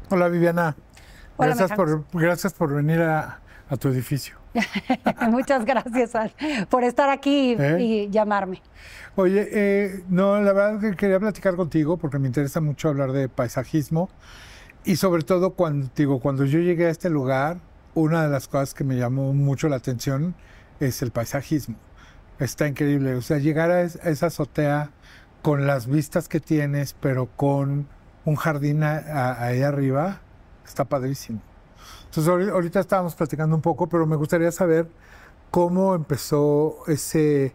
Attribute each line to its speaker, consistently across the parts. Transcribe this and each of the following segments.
Speaker 1: Hola Viviana,
Speaker 2: Hola,
Speaker 1: gracias por venir a tu edificio.
Speaker 2: Muchas gracias por estar aquí y llamarme.
Speaker 1: Oye, no, la verdad que quería platicar contigo porque me interesa mucho hablar de paisajismo y sobre todo cuando yo llegué a este lugar, una de las cosas que me llamó mucho la atención es el paisajismo. Está increíble, o sea, llegar a esa azotea con las vistas que tienes, pero con un jardín ahí arriba, está padrísimo. Entonces, ahorita estábamos platicando un poco, pero me gustaría saber cómo empezó ese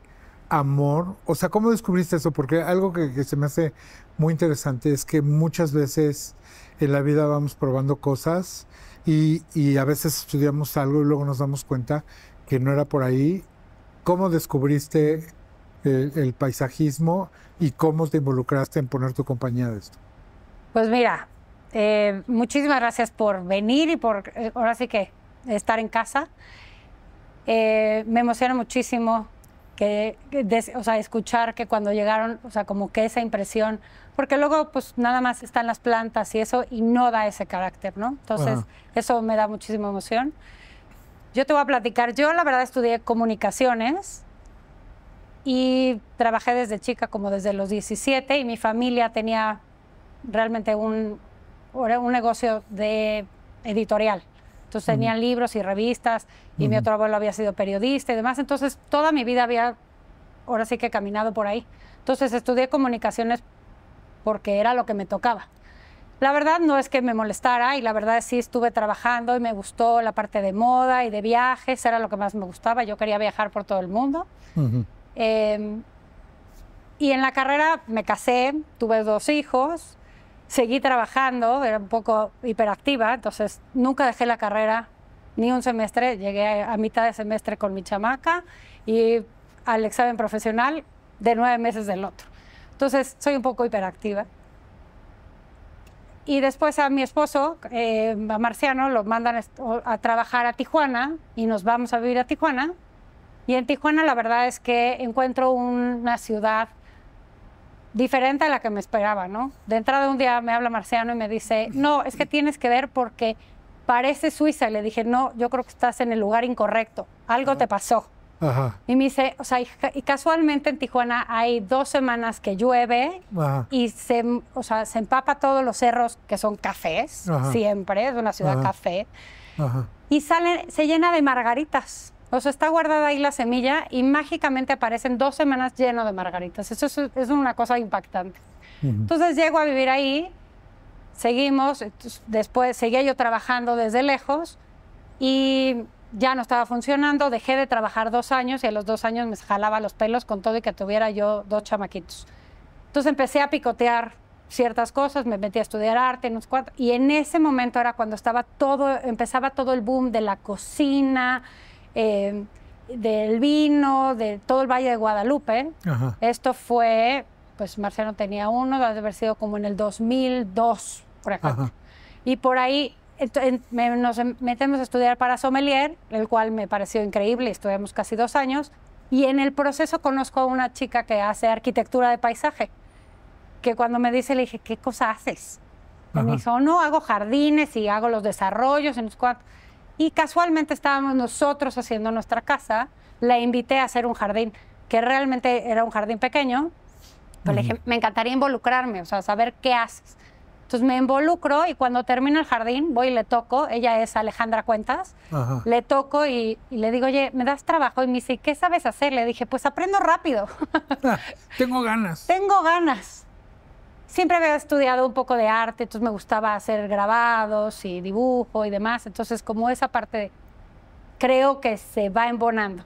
Speaker 1: amor, o sea, cómo descubriste eso, porque algo que se me hace muy interesante es que muchas veces en la vida vamos probando cosas y a veces estudiamos algo y luego nos damos cuenta que no era por ahí. ¿Cómo descubriste el paisajismo y cómo te involucraste en poner tu compañía de esto?
Speaker 2: Pues mira, muchísimas gracias por venir y por ahora sí que estar en casa. Me emociona muchísimo o sea, escuchar que cuando llegaron, o sea, como que esa impresión, porque luego pues nada más están las plantas y eso y no da ese carácter, ¿no? Entonces, eso me da muchísima emoción. Yo te voy a platicar, yo la verdad estudié comunicaciones y trabajé desde chica, como desde los 17, y mi familia tenía realmente un negocio de editorial. Entonces tenían libros y revistas y mi otro abuelo había sido periodista y demás. Entonces toda mi vida había, ahora sí que caminado por ahí. Entonces estudié comunicaciones porque era lo que me tocaba. La verdad no es que me molestara y la verdad sí estuve trabajando y me gustó la parte de moda y de viajes, era lo que más me gustaba. Yo quería viajar por todo el mundo. Y en la carrera me casé, tuve 2 hijos. Seguí trabajando, era un poco hiperactiva, entonces nunca dejé la carrera ni un semestre. Llegué a mitad de semestre con mi chamaca y al examen profesional de 9 meses del otro. Entonces soy un poco hiperactiva. Y después a mi esposo, a Marciano, lo mandan a trabajar a Tijuana y nos vamos a vivir a Tijuana. Y en Tijuana la verdad es que encuentro una ciudad diferente a la que me esperaba, ¿no? De entrada un día me habla Marciano y me dice, no, es que tienes que ver porque parece Suiza. Y le dije, no, yo creo que estás en el lugar incorrecto, algo te pasó. Y me dice, o sea, y casualmente en Tijuana hay 2 semanas que llueve y o sea, se empapa todos los cerros que son cafés, siempre, es una ciudad café, y se llena de margaritas. O sea, está guardada ahí la semilla y mágicamente aparecen 2 semanas lleno de margaritas. Eso es una cosa impactante. Entonces llego a vivir ahí, seguimos, después seguía yo trabajando desde lejos y ya no estaba funcionando, dejé de trabajar 2 años y a los 2 años me jalaba los pelos con todo y que tuviera yo 2 chamaquitos. Entonces empecé a picotear ciertas cosas, me metí a estudiar arte, no sé cuánto, y en ese momento era cuando empezaba todo el boom de la cocina, del vino, de todo el Valle de Guadalupe. Esto fue, pues Marciano tenía 1, debe haber sido como en el 2002, por acá. Y por ahí nos metemos a estudiar para sommelier, el cual me pareció increíble, estudiamos casi 2 años, y en el proceso conozco a una chica que hace arquitectura de paisaje, que cuando me dice, le dije, ¿qué cosa haces? Y me dijo, no, hago jardines y hago los desarrollos en los cuantos. Y casualmente estábamos nosotros haciendo nuestra casa, la invité a hacer un jardín, que realmente era un jardín pequeño, pero le dije, me encantaría involucrarme, o sea, saber qué haces. Entonces me involucro y cuando termino el jardín voy y le toco, ella es Alejandra Cuentas, le toco y le digo, oye, ¿me das trabajo? Y me dice, ¿qué sabes hacer? Le dije, pues aprendo rápido.
Speaker 1: Tengo ganas.
Speaker 2: Tengo ganas. Siempre había estudiado un poco de arte, entonces me gustaba hacer grabados y dibujo y demás. Entonces, como esa parte creo que se va embonando.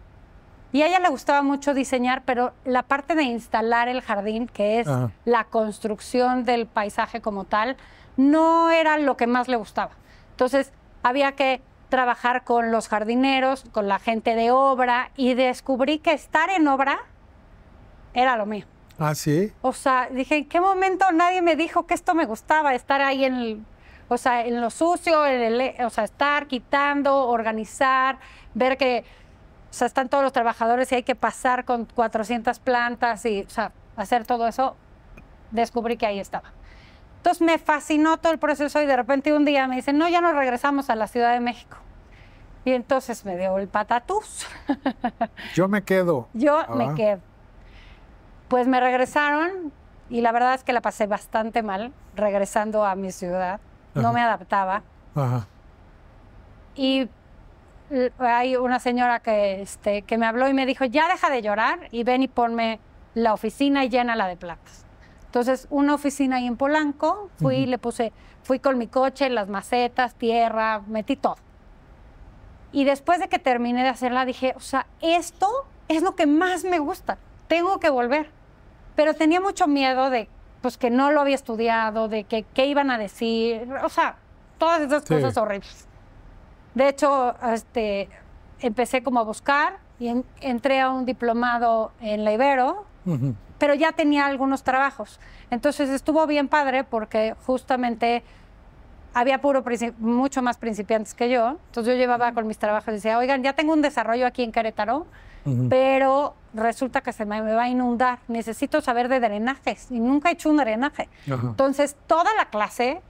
Speaker 2: Y a ella le gustaba mucho diseñar, pero la parte de instalar el jardín, que es la construcción del paisaje como tal, no era lo que más le gustaba. Entonces, había que trabajar con los jardineros, con la gente de obra, y descubrí que estar en obra era lo mío.
Speaker 1: ¿Ah, sí?
Speaker 2: O sea, dije, ¿en qué momento nadie me dijo que esto me gustaba? Estar ahí o sea, en lo sucio, o sea, estar quitando, organizar, ver que, o sea, están todos los trabajadores y hay que pasar con 400 plantas y, o sea, hacer todo eso. Descubrí que ahí estaba. Entonces me fascinó todo el proceso y de repente un día me dicen, no, ya nos regresamos a la Ciudad de México. Y entonces me dio el patatús.
Speaker 1: Yo me quedo.
Speaker 2: Yo me quedo. Pues me regresaron y la verdad es que la pasé bastante mal regresando a mi ciudad. No me adaptaba.
Speaker 1: Ajá.
Speaker 2: Y hay una señora que me habló y me dijo, ya deja de llorar y ven y ponme la oficina y llénala de plantas. Entonces, una oficina ahí en Polanco, fui con mi coche, las macetas, tierra, metí todo. Y después de que terminé de hacerla, dije, o sea, esto es lo que más me gusta. Tengo que volver. Pero tenía mucho miedo de, pues, que no lo había estudiado, de que qué iban a decir, o sea, todas esas cosas horribles. De hecho, empecé como a buscar y entré a un diplomado en la Ibero, pero ya tenía algunos trabajos. Entonces estuvo bien padre porque justamente había mucho más principiantes que yo. Entonces yo llevaba con mis trabajos y decía, oigan, ya tengo un desarrollo aquí en Querétaro, pero resulta que se me va a inundar. Necesito saber de drenajes y nunca he hecho un drenaje. Entonces toda la clase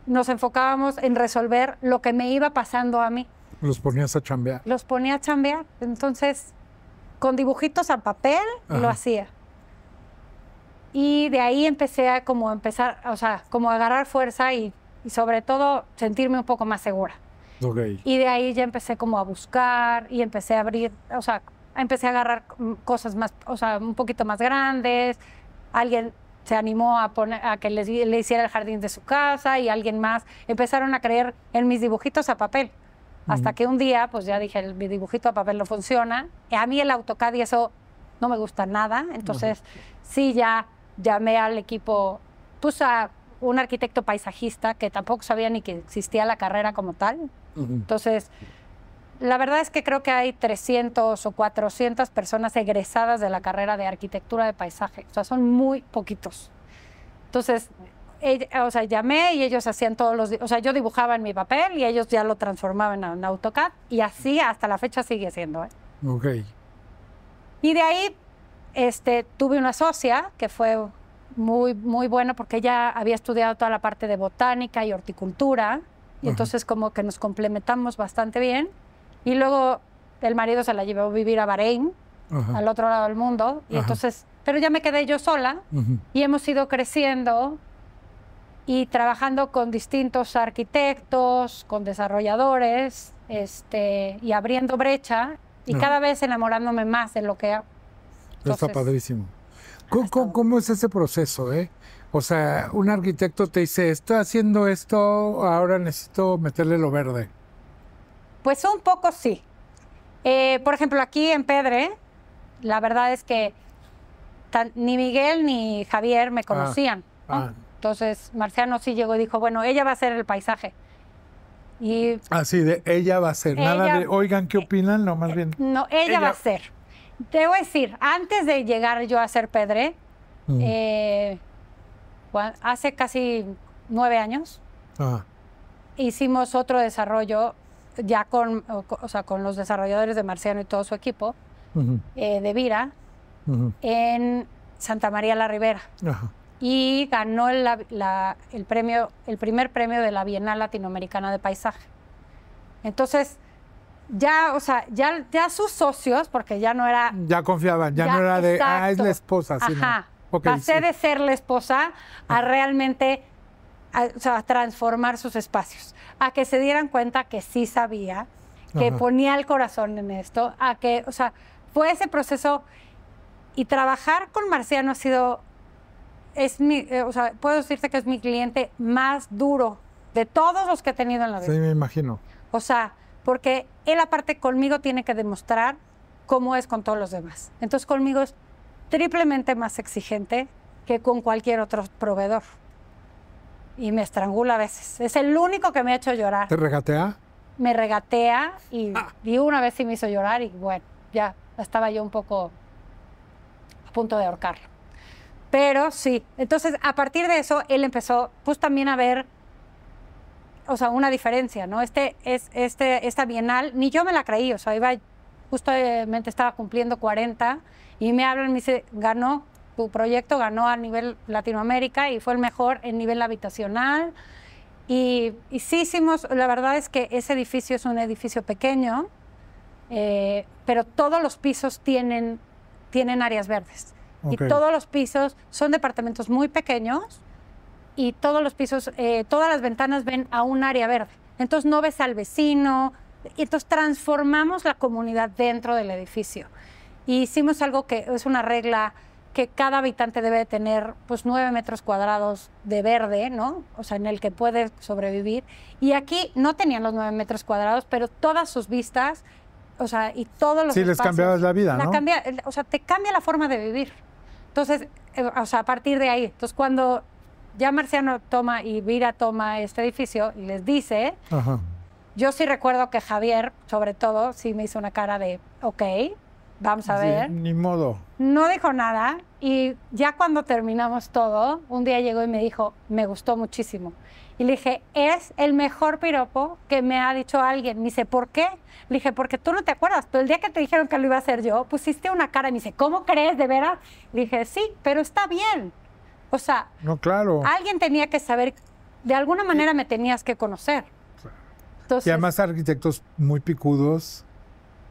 Speaker 2: nos enfocábamos en resolver lo que me iba pasando a mí.
Speaker 1: Los ponías a chambear.
Speaker 2: Los ponía a chambear. Entonces, con dibujitos a papel lo hacía. Y de ahí empecé a o sea, como a agarrar fuerza y sobre todo sentirme un poco más segura.
Speaker 1: Okay.
Speaker 2: Y de ahí ya empecé como a buscar y empecé a abrir, o sea, empecé a agarrar cosas más, o sea, un poquito más grandes. Alguien se animó a que le hiciera el jardín de su casa y alguien más empezaron a creer en mis dibujitos a papel. Hasta que un día, pues ya dije, mi dibujito a papel no funciona. A mí el AutoCAD y eso no me gusta nada. Entonces, sí, ya llamé al equipo, puse a un arquitecto paisajista que tampoco sabía ni que existía la carrera como tal. Entonces, la verdad es que creo que hay 300 o 400 personas egresadas de la carrera de arquitectura de paisaje. O sea, son muy poquitos. Entonces, o sea, llamé y ellos hacían o sea, yo dibujaba en mi papel y ellos ya lo transformaban en AutoCAD y así hasta la fecha sigue siendo.
Speaker 1: Ok.
Speaker 2: Y de ahí tuve una socia que fue muy, muy buena porque ella había estudiado toda la parte de botánica y horticultura y entonces como que nos complementamos bastante bien. Y luego el marido se la llevó a vivir a Bahrein, al otro lado del mundo, y entonces, pero ya me quedé yo sola y hemos ido creciendo y trabajando con distintos arquitectos, con desarrolladores, y abriendo brecha y cada vez enamorándome más de lo que hago.
Speaker 1: Está padrísimo. ¿Cómo es ese proceso? O sea, un arquitecto te dice, estoy haciendo esto, ahora necesito meterle lo verde.
Speaker 2: Pues un poco sí. Por ejemplo, aquí en Pedre, la verdad es que ni Miguel ni Javier me conocían, ¿no? Entonces, Marciano sí llegó y dijo, bueno, ella va a hacer el paisaje. Y
Speaker 1: así ella va a hacer, nada de, oigan, ¿qué opinan? No, más bien.
Speaker 2: No, ella va a hacer. Te voy a decir, antes de llegar yo a ser Pedre, hace casi 9 años, hicimos otro desarrollo ya con los desarrolladores de Marciano y todo su equipo, de Vira, en Santa María la Ribera. Y ganó el primer premio de la Bienal Latinoamericana de Paisaje. Entonces, ya, o sea, ya sus socios, porque ya no era...
Speaker 1: Ya confiaban, ya no era de, es la esposa. Sino,
Speaker 2: pasé de ser la esposa a realmente a transformar sus espacios, a que se dieran cuenta que sí sabía, que ponía el corazón en esto, a que, o sea, fue ese proceso. Y trabajar con Marciano ha sido, o sea, puedo decirte que es mi cliente más duro de todos los que he tenido en la vida.
Speaker 1: Sí, me imagino.
Speaker 2: O sea, porque él aparte conmigo tiene que demostrar cómo es con todos los demás. Entonces conmigo es triplemente más exigente que con cualquier otro proveedor. Y me estrangula a veces. Es el único que me ha hecho llorar.
Speaker 1: ¿Te regatea?
Speaker 2: me regatea y una vez sí me hizo llorar y bueno, ya estaba yo un poco a punto de ahorcarlo. Pero sí, entonces a partir de eso él empezó pues también a ver, o sea, una diferencia, ¿no? Esta bienal, ni yo me la creí, o sea, justamente estaba cumpliendo 40 y me hablan y me dice, tu proyecto ganó a nivel Latinoamérica y fue el mejor en nivel habitacional. Y sí hicimos, la verdad es que ese edificio es un edificio pequeño, pero todos los pisos tienen áreas verdes.
Speaker 1: Okay.
Speaker 2: Y todos los pisos son departamentos muy pequeños y todos los pisos, todas las ventanas ven a un área verde. Entonces no ves al vecino. Y entonces transformamos la comunidad dentro del edificio. Y hicimos algo que es una regla que cada habitante debe tener pues 9 metros cuadrados de verde, ¿no? O sea, en el que puede sobrevivir. Y aquí no tenían los 9 metros cuadrados, pero todas sus vistas, o sea, y todos los
Speaker 1: sí, les cambiabas la vida, ¿no?
Speaker 2: O sea, te cambia la forma de vivir. Entonces, o sea, a partir de ahí. Entonces, cuando ya Marciano toma y Vira toma este edificio y les dice,
Speaker 1: Ajá.
Speaker 2: Yo sí recuerdo que Javier, sobre todo, sí me hizo una cara de, ok, vamos a ver.
Speaker 1: Ni modo.
Speaker 2: No dijo nada y ya cuando terminamos todo, un día llegó y me dijo, me gustó muchísimo. Y le dije, es el mejor piropo que me ha dicho alguien. Me dice, ¿por qué? Le dije, porque tú no te acuerdas, pero el día que te dijeron que lo iba a hacer yo, pusiste una cara y me dice, ¿cómo crees, de veras? Le dije, sí, pero está bien. O sea,
Speaker 1: no, claro.
Speaker 2: Alguien tenía que saber, de alguna manera me tenías que conocer. Entonces,
Speaker 1: y además arquitectos muy picudos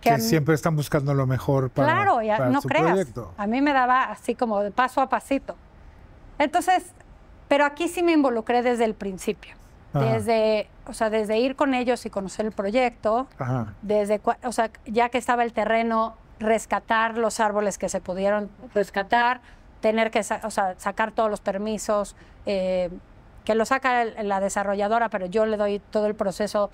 Speaker 1: que siempre están buscando lo mejor para, para su proyecto.
Speaker 2: A mí me daba así como de paso a pasito. Entonces, pero aquí sí me involucré desde el principio. Desde ir con ellos y conocer el proyecto, ya que estaba el terreno, rescatar los árboles que se pudieron rescatar, tener que sacar todos los permisos, que lo saca la desarrolladora, pero yo le doy todo el proceso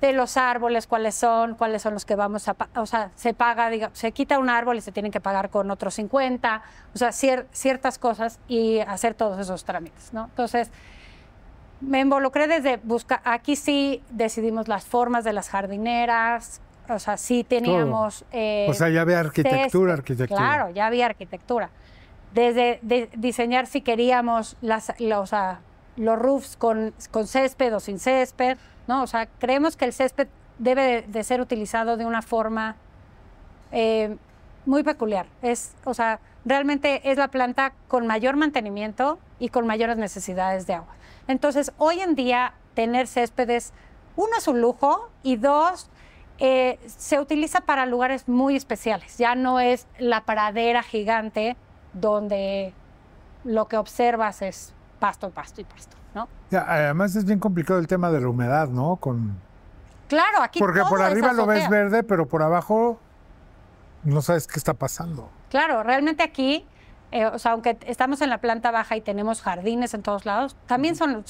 Speaker 2: de los árboles, cuáles son los que vamos a... O sea, se paga, se quita un árbol y se tienen que pagar con otros 50, o sea, ciertas cosas y hacer todos esos trámites, ¿no? Entonces, me involucré desde buscar... Aquí sí decidimos las formas de las jardineras, o sea, sí teníamos...
Speaker 1: o sea, ya había arquitectura.
Speaker 2: Claro, ya había arquitectura. Desde diseñar si queríamos los roofs con césped o sin césped, ¿no? O sea, creemos que el césped debe de ser utilizado de una forma muy peculiar. O sea, realmente es la planta con mayor mantenimiento y con mayores necesidades de agua. Entonces, hoy en día, tener céspedes, uno, es un lujo, y dos, se utiliza para lugares muy especiales. Ya no es la pradera gigante donde lo que observas es pasto, pasto y pasto, ¿no?
Speaker 1: Ya, además es bien complicado el tema de la humedad, ¿no?
Speaker 2: Claro, aquí
Speaker 1: porque
Speaker 2: todo
Speaker 1: por arriba
Speaker 2: es
Speaker 1: lo ves verde, pero por abajo no sabes qué está pasando.
Speaker 2: Claro, realmente aquí, o sea, aunque estamos en la planta baja y tenemos jardines en todos lados, también son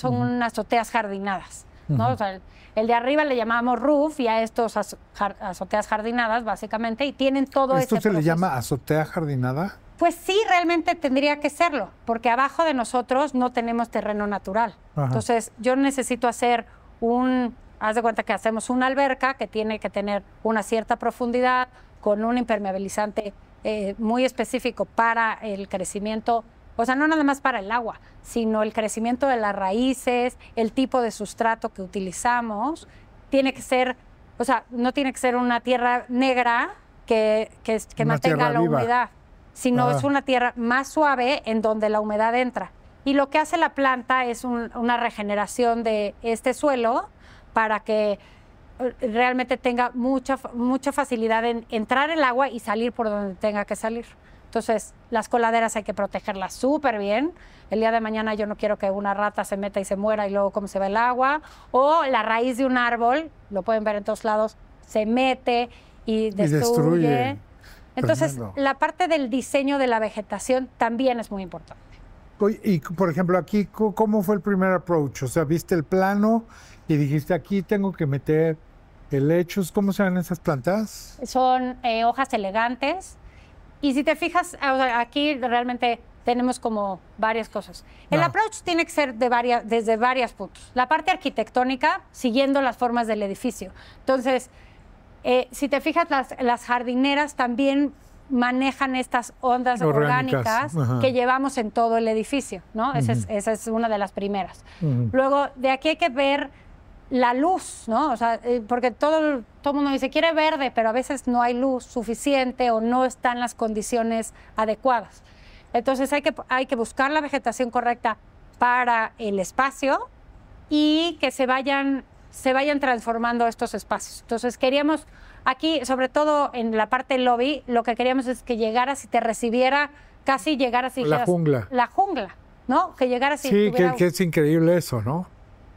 Speaker 2: unas azoteas jardinadas, ¿no? O sea, el de arriba le llamamos roof y a estos azoteas jardinadas, básicamente, y tienen todo ese proceso.
Speaker 1: ¿Esto se le llama azotea jardinada?
Speaker 2: Pues sí, realmente tendría que serlo, porque abajo de nosotros no tenemos terreno natural. Ajá. Entonces, yo necesito hacer haz de cuenta que hacemos una alberca que tiene que tener una cierta profundidad, con un impermeabilizante muy específico para el crecimiento, o sea, no nada más para el agua, sino el crecimiento de las raíces, el tipo de sustrato que utilizamos. Tiene que ser, o sea, no tiene que ser una tierra negra que mantenga la humedad, sino es una tierra más suave en donde la humedad entra. Y lo que hace la planta es una regeneración de este suelo para que realmente tenga mucha facilidad en entrar el agua y salir por donde tenga que salir. Entonces, las coladeras hay que protegerlas súper bien. El día de mañana yo no quiero que una rata se meta y se muera y luego cómo se va el agua. O la raíz de un árbol, lo pueden ver en todos lados, se mete y destruye. Entonces, tremendo. La parte del diseño de la vegetación también es muy importante.
Speaker 1: Y, por ejemplo, aquí, ¿cómo fue el primer approach? O sea, ¿viste el plano y dijiste, aquí tengo que meter helechos? ¿Cómo se llaman esas plantas?
Speaker 2: Son hojas elegantes. Y si te fijas, aquí realmente tenemos como varias cosas. El approach tiene que ser desde varios puntos. La parte arquitectónica, siguiendo las formas del edificio. Entonces, si te fijas, las jardineras también manejan estas ondas orgánicas que llevamos en todo el edificio, ¿no? Esa es una de las primeras. Luego, de aquí hay que ver la luz, ¿no? O sea, porque todo el mundo dice, quiere verde, pero a veces no hay luz suficiente o no están las condiciones adecuadas. Entonces hay que buscar la vegetación correcta para el espacio y que se vayan transformando estos espacios. Entonces queríamos aquí, sobre todo en la parte del lobby, lo que queríamos es que llegaras y te recibiera, casi llegaras y dijeras, la jungla, ¿no? Que llegaras y
Speaker 1: sí, que es increíble eso, ¿no?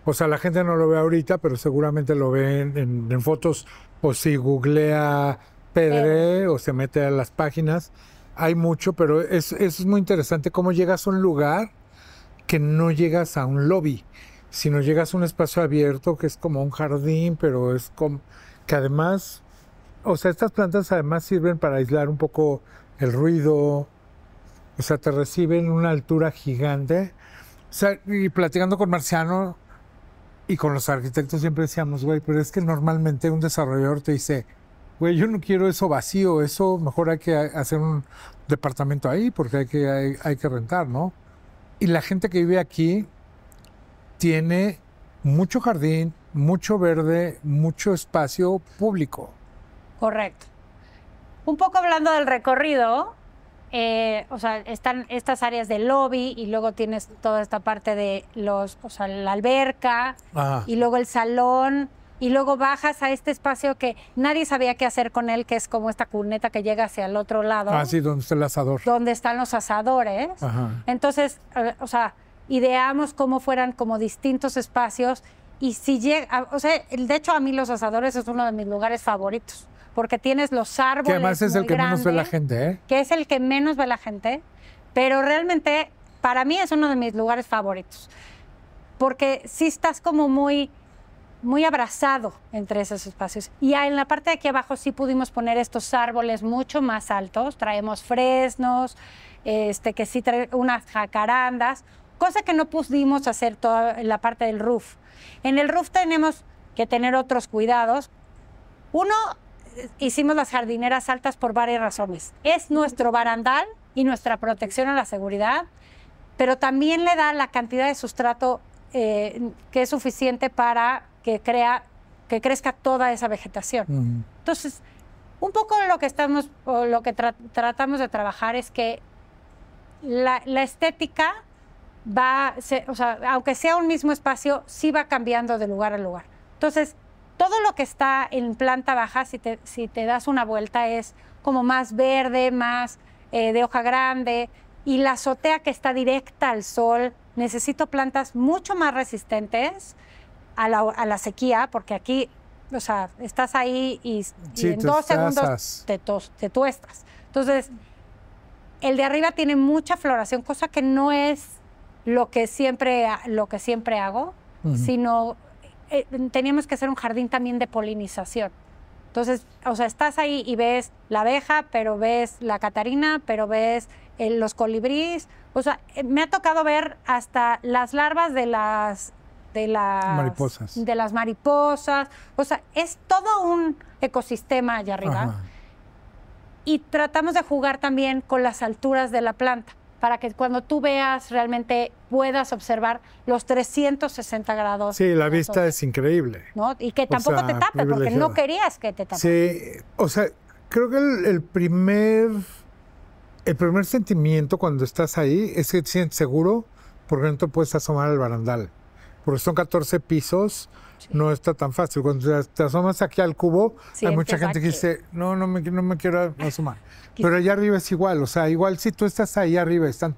Speaker 1: O sea, la gente no lo ve ahorita, pero seguramente lo ve en fotos, o si googlea Pedre o se mete a las páginas. Hay mucho, pero es muy interesante cómo llegas a un lugar que no llegas a un lobby, sino llegas a un espacio abierto que es como un jardín, pero es como que además, o sea, estas plantas además sirven para aislar un poco el ruido, o sea, te reciben una altura gigante. O sea, y platicando con Marciano y con los arquitectos siempre decíamos, güey, pero es que normalmente un desarrollador te dice, güey, yo no quiero eso vacío, eso mejor hay que hacer un departamento ahí porque hay que rentar, ¿no? Y la gente que vive aquí tiene mucho jardín, mucho verde, mucho espacio público.
Speaker 2: Correcto. Un poco hablando del recorrido, o sea, están estas áreas del lobby y luego tienes toda esta parte de o sea, la alberca y luego el salón. Y luego bajas a este espacio que nadie sabía qué hacer con él, que es como esta cuneta que llega hacia el otro lado.
Speaker 1: Ah, sí, donde está el asador.
Speaker 2: Donde están los asadores. Entonces, o sea, ideamos cómo fueran como distintos espacios. Y si llega, o sea, de hecho a mí los asadores es uno de mis lugares favoritos. Porque tienes los árboles. Que
Speaker 1: además es el que menos ve la gente, ¿eh?
Speaker 2: Que es el que menos ve la gente. Pero realmente, para mí es uno de mis lugares favoritos. Porque sí estás como muy abrazado entre esos espacios. Y en la parte de aquí abajo sí pudimos poner estos árboles mucho más altos. Traemos fresnos, que sí trae unas jacarandas, cosa que no pudimos hacer toda en la parte del roof. En el roof tenemos que tener otros cuidados. Uno, hicimos las jardineras altas por varias razones. Es nuestro barandal y nuestra protección a la seguridad, pero también le da la cantidad de sustrato que es suficiente para que crezca toda esa vegetación. Entonces, un poco lo que tratamos de trabajar es que la estética o sea, aunque sea un mismo espacio, sí va cambiando de lugar a lugar. Entonces, todo lo que está en planta baja, si te das una vuelta, es como más verde, más de hoja grande, y la azotea que está directa al sol, necesito plantas mucho más resistentes a la sequía, porque aquí, o sea, estás ahí y en 2 segundos te tuestas. Entonces, el de arriba tiene mucha floración, cosa que no es lo que siempre hago, sino teníamos que hacer un jardín también de polinización. Entonces, o sea, estás ahí y ves la abeja, pero ves la catarina, pero ves los colibríes. O sea, me ha tocado ver hasta las larvas de las mariposas. O sea, es todo un ecosistema allá arriba. Y tratamos de jugar también con las alturas de la planta, para que cuando tú veas realmente puedas observar los 360 grados.
Speaker 1: Sí, la vista es increíble,
Speaker 2: ¿no? Y que tampoco te tape, porque no querías que te tape.
Speaker 1: Sí, o sea, creo que el primer sentimiento cuando estás ahí es que te sientes seguro porque no te puedes asomar al barandal. Porque son 14 pisos, no está tan fácil. Cuando te asomas aquí al cubo, hay mucha gente que dice, no me quiero asomar. Pero allá arriba es igual, o sea, igual si tú estás ahí arriba, están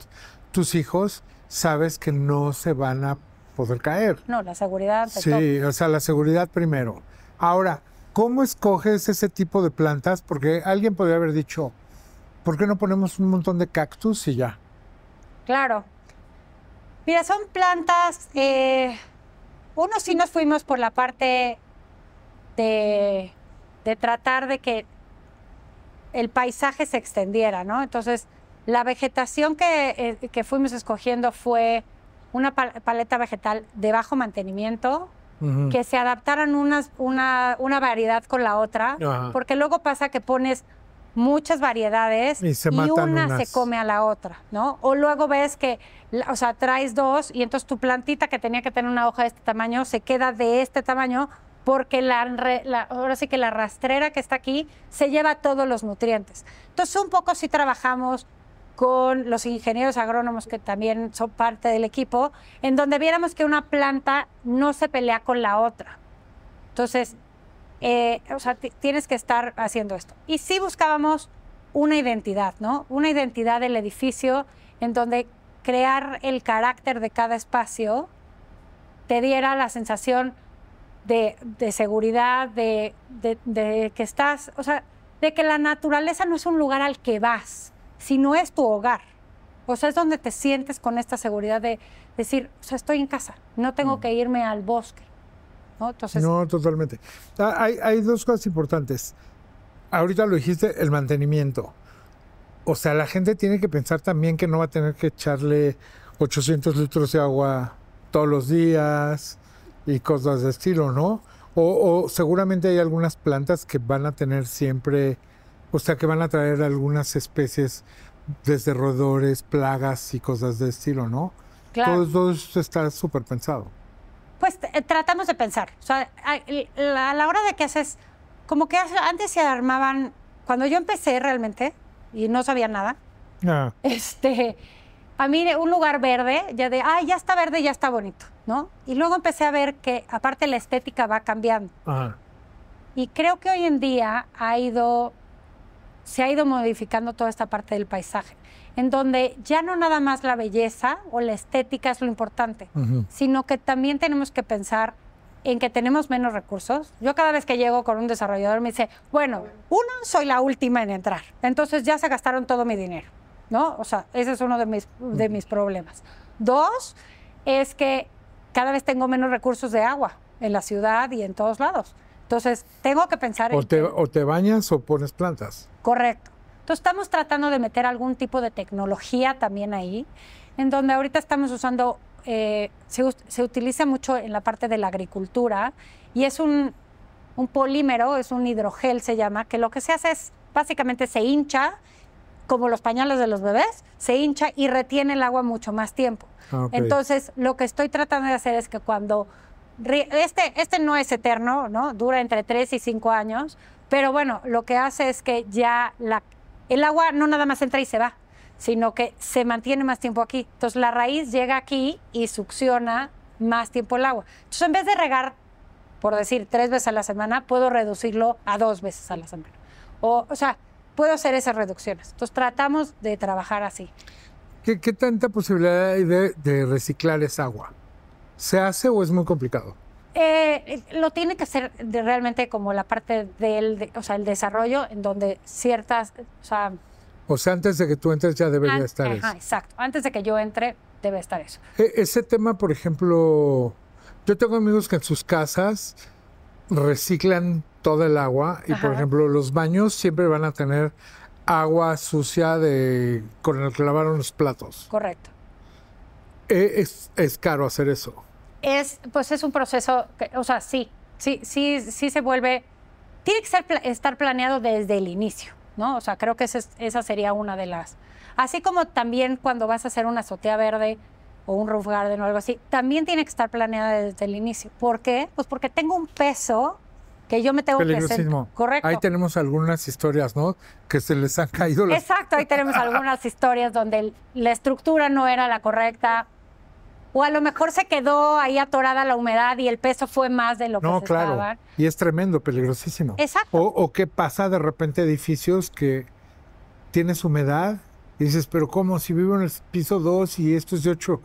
Speaker 1: tus hijos, sabes que no se van a poder caer.
Speaker 2: No, la seguridad.
Speaker 1: Sí, o sea, la seguridad primero. Ahora, ¿cómo escoges ese tipo de plantas? Porque alguien podría haber dicho, ¿por qué no ponemos un montón de cactus y ya?
Speaker 2: Claro. Mira, son plantas, uno sí nos fuimos por la parte de tratar de que el paisaje se extendiera, ¿no? Entonces, La vegetación que fuimos escogiendo fue una paleta vegetal de bajo mantenimiento, que se adaptaran una variedad con la otra, porque luego pasa que pones muchas variedades y una se come a la otra, ¿no? O luego ves que, o sea, traes dos y entonces tu plantita que tenía que tener una hoja de este tamaño se queda de este tamaño porque ahora sí que la rastrera que está aquí se lleva todos los nutrientes. Entonces, un poco sí trabajamos con los ingenieros agrónomos que también son parte del equipo, en donde viéramos que una planta no se pelea con la otra. Entonces, o sea, tienes que estar haciendo esto. Y sí buscábamos una identidad, ¿no? Una identidad del edificio en donde crear el carácter de cada espacio te diera la sensación de seguridad, de que estás, o sea, de que la naturaleza no es un lugar al que vas, sino es tu hogar. O sea, es donde te sientes con esta seguridad de decir, o sea, estoy en casa, no tengo que irme al bosque, ¿no? Entonces,
Speaker 1: no, totalmente. Hay dos cosas importantes. Ahorita lo dijiste, el mantenimiento. O sea, la gente tiene que pensar también que no va a tener que echarle 800 litros de agua todos los días y cosas de estilo, ¿no? O seguramente hay algunas plantas que van a tener siempre, o sea, que van a traer algunas especies desde roedores, plagas y cosas de estilo, ¿no?
Speaker 2: claro.
Speaker 1: Todo eso está súper pensado.
Speaker 2: Pues tratamos de pensar. O sea, a la hora de que haces, como que antes se armaban, cuando yo empecé realmente, y no sabía nada, a mí un lugar verde, ya ya está verde, ya está bonito, ¿no? Y luego empecé a ver que aparte la estética va cambiando.
Speaker 1: Ajá.
Speaker 2: Y creo que hoy en día se ha ido modificando toda esta parte del paisaje, en donde ya no nada más la belleza o la estética es lo importante, sino que también tenemos que pensar en que tenemos menos recursos. Yo cada vez que llego con un desarrollador me dice, bueno, soy la última en entrar, entonces ya se gastaron todo mi dinero, ¿no? O sea, ese es uno de mis problemas. 2, es que cada vez tengo menos recursos de agua en la ciudad y en todos lados. Entonces, tengo que pensar
Speaker 1: o te bañas o pones plantas.
Speaker 2: Correcto. Entonces, estamos tratando de meter algún tipo de tecnología también ahí, en donde ahorita estamos usando, se utiliza mucho en la parte de la agricultura, y es un polímero, es un hidrogel se llama, que lo que se hace es, básicamente se hincha, como los pañales de los bebés, se hincha y retiene el agua mucho más tiempo. Okay. Entonces, lo que estoy tratando de hacer es que cuando este no es eterno, ¿no? Dura entre 3 y 5 años, pero bueno, lo que hace es que ya el agua no nada más entra y se va, sino que se mantiene más tiempo aquí. Entonces la raíz llega aquí y succiona más tiempo el agua. Entonces en vez de regar, por decir, 3 veces a la semana, puedo reducirlo a 2 veces a la semana. O sea, puedo hacer esas reducciones. Entonces tratamos de trabajar así.
Speaker 1: ¿Qué tanta posibilidad hay de reciclar esa agua? ¿Se hace o es muy complicado?
Speaker 2: Lo tiene que hacer realmente como la parte el desarrollo, en donde ciertas...
Speaker 1: O sea, antes de que tú entres ya debería estar eso.
Speaker 2: Exacto. Antes de que yo entre, debe estar eso.
Speaker 1: Ese tema, por ejemplo, yo tengo amigos que en sus casas reciclan todo el agua y, por ejemplo, los baños siempre van a tener agua sucia con el que lavaron los platos.
Speaker 2: Correcto.
Speaker 1: Es caro hacer eso.
Speaker 2: Pues es un proceso, o sea, sí se vuelve, tiene que estar planeado desde el inicio, ¿no? O sea, creo que esa sería una de las, así como también cuando vas a hacer una azotea verde o un roof garden o algo así, también tiene que estar planeada desde el inicio. ¿Por qué? Pues porque tengo un peso que yo me tengo que sentir. Correcto.
Speaker 1: Ahí tenemos algunas historias, ¿no? Que se les han caído las...
Speaker 2: Exacto, ahí tenemos algunas historias donde la estructura no era la correcta, o a lo mejor se quedó ahí atorada la humedad y el peso fue más de lo que se
Speaker 1: claro.
Speaker 2: estaba.
Speaker 1: Y es tremendo, peligrosísimo.
Speaker 2: Exacto.
Speaker 1: O qué pasa de repente edificios que tienes humedad y dices, pero ¿cómo? Si vivo en el piso 2 y esto es de 8,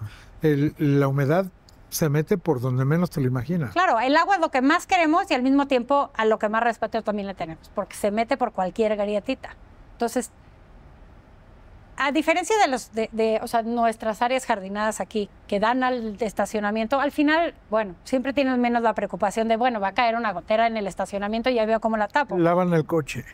Speaker 1: la humedad se mete por donde menos te lo imaginas.
Speaker 2: Claro, el agua es lo que más queremos y al mismo tiempo a lo que más respeto también le tenemos, porque se mete por cualquier grietita. Entonces, a diferencia de nuestras áreas jardinadas aquí, que dan al estacionamiento, al final, bueno, siempre tienes menos la preocupación de, bueno, va a caer una gotera en el estacionamiento y ya veo cómo la tapo.
Speaker 1: Lavan el coche.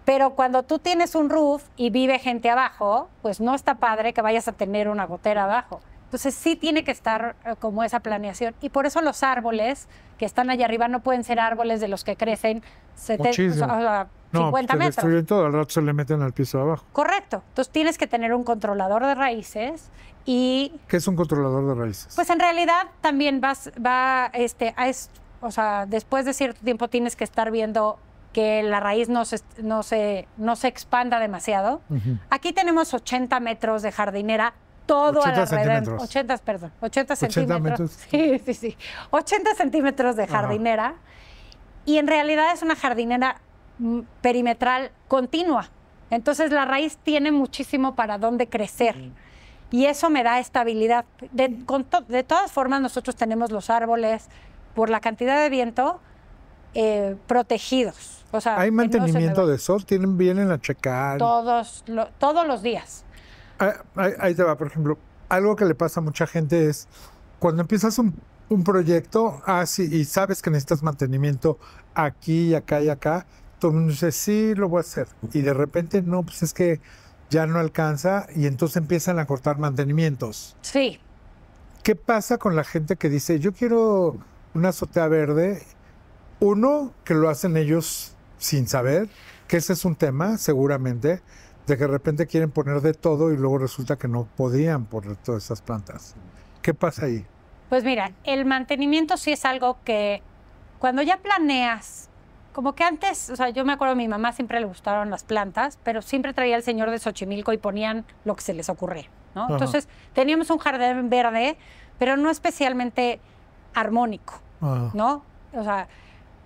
Speaker 2: Pero cuando tú tienes un roof y vive gente abajo, pues no está padre que vayas a tener una gotera abajo. Entonces sí tiene que estar como esa planeación. Y por eso los árboles que están allá arriba no pueden ser árboles de los que crecen 50
Speaker 1: No, pues te
Speaker 2: metros.
Speaker 1: destruyen todo, al rato se le meten al piso de abajo.
Speaker 2: Correcto. Entonces tienes que tener un controlador de raíces y...
Speaker 1: ¿Qué es un controlador de raíces?
Speaker 2: Pues en realidad también o sea, después de cierto tiempo tienes que estar viendo que la raíz no se expanda demasiado. Aquí tenemos 80 metros de jardinera, todo
Speaker 1: 80
Speaker 2: alrededor.
Speaker 1: centímetros.
Speaker 2: 80 centímetros.
Speaker 1: metros.
Speaker 2: Sí. 80 centímetros de jardinera. Y en realidad es una jardinera perimetral continua. Entonces la raíz tiene muchísimo para dónde crecer. Y eso me da estabilidad. De todas formas, nosotros tenemos los árboles, por la cantidad de viento, protegidos. O sea,
Speaker 1: ¿hay mantenimiento de sol? ¿Vienen a checar?
Speaker 2: Todos los días.
Speaker 1: Ahí te va, por ejemplo. Algo que le pasa a mucha gente es cuando empiezas un proyecto, sí, y sabes que necesitas mantenimiento aquí y acá y acá, todo el mundo dice, sí, lo voy a hacer. Y de repente, no, pues es que ya no alcanza y entonces empiezan a cortar mantenimientos.
Speaker 2: Sí.
Speaker 1: ¿Qué pasa con la gente que dice, yo quiero una azotea verde? Uno, que lo hacen ellos sin saber, que ese es un tema, seguramente, de que de repente quieren poner de todo y luego resulta que no podían poner todas esas plantas. ¿Qué pasa ahí?
Speaker 2: Pues mira, el mantenimiento sí es algo que cuando ya planeas, como que antes, o sea, yo me acuerdo a mi mamá siempre le gustaron las plantas, pero siempre traía el señor de Xochimilco y ponían lo que se les ocurría, ¿no?
Speaker 1: Ajá.
Speaker 2: Entonces teníamos un jardín verde, pero no especialmente armónico, ¿no? O sea,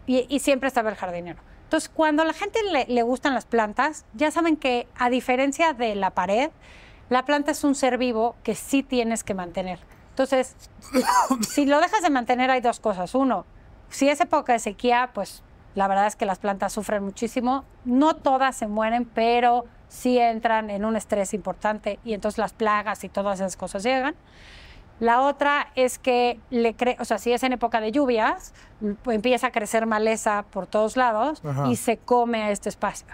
Speaker 2: y siempre estaba el jardinero. Entonces, cuando a la gente le gustan las plantas, ya saben que a diferencia de la pared, la planta es un ser vivo que sí tienes que mantener. Entonces, si lo dejas de mantener, hay dos cosas. Uno, si es época de sequía, pues la verdad es que las plantas sufren muchísimo. No todas se mueren, pero sí entran en un estrés importante y entonces las plagas y todas esas cosas llegan. La otra es que o sea, si es en época de lluvias, empieza a crecer maleza por todos lados y se come a este espacio.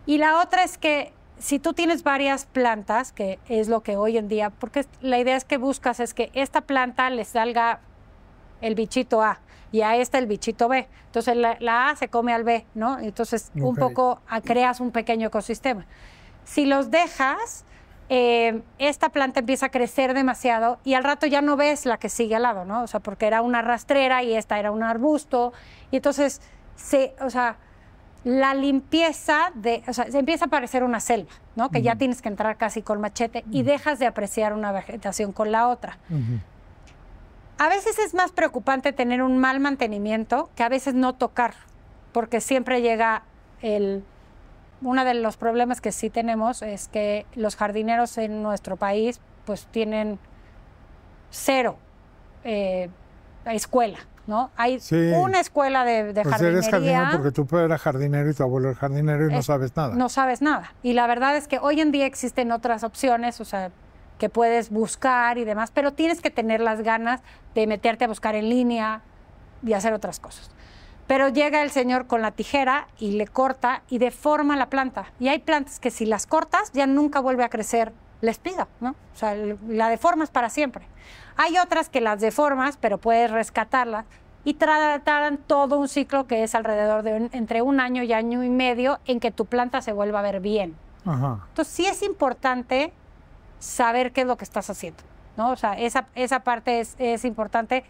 Speaker 2: Y la otra es que si tú tienes varias plantas, que es lo que hoy en día, porque la idea es que buscas es que esta planta le salga el bichito A y a esta el bichito B. Entonces la A se come al B, ¿no? Entonces un poco creas un pequeño ecosistema. Si los dejas, esta planta empieza a crecer demasiado y al rato ya no ves la que sigue al lado, ¿no? O sea, porque era una rastrera y esta era un arbusto. Y entonces, o sea, la limpieza o sea, se empieza a parecer una selva, ¿no? Que ya tienes que entrar casi con machete y dejas de apreciar una vegetación con la otra. A veces es más preocupante tener un mal mantenimiento que a veces no tocar, porque siempre llega uno de los problemas que sí tenemos es que los jardineros en nuestro país pues tienen cero escuela, ¿no? Hay una escuela de
Speaker 1: pues
Speaker 2: jardinería.
Speaker 1: Eres jardinero porque tu padre era jardinero y tu abuelo era jardinero y no sabes nada.
Speaker 2: No sabes nada. Y la verdad es que hoy en día existen otras opciones, o sea, que puedes buscar y demás, pero tienes que tener las ganas de meterte a buscar en línea y hacer otras cosas. Pero llega el señor con la tijera y le corta y deforma la planta. Y hay plantas que si las cortas ya nunca vuelve a crecer la espiga, ¿no? O sea, la deformas para siempre. Hay otras que las deformas, pero puedes rescatarlas y tratan todo un ciclo que es alrededor de entre un año y año y medio en que tu planta se vuelva a ver bien. Entonces sí es importante saber qué es lo que estás haciendo, ¿no? O sea, esa parte es importante.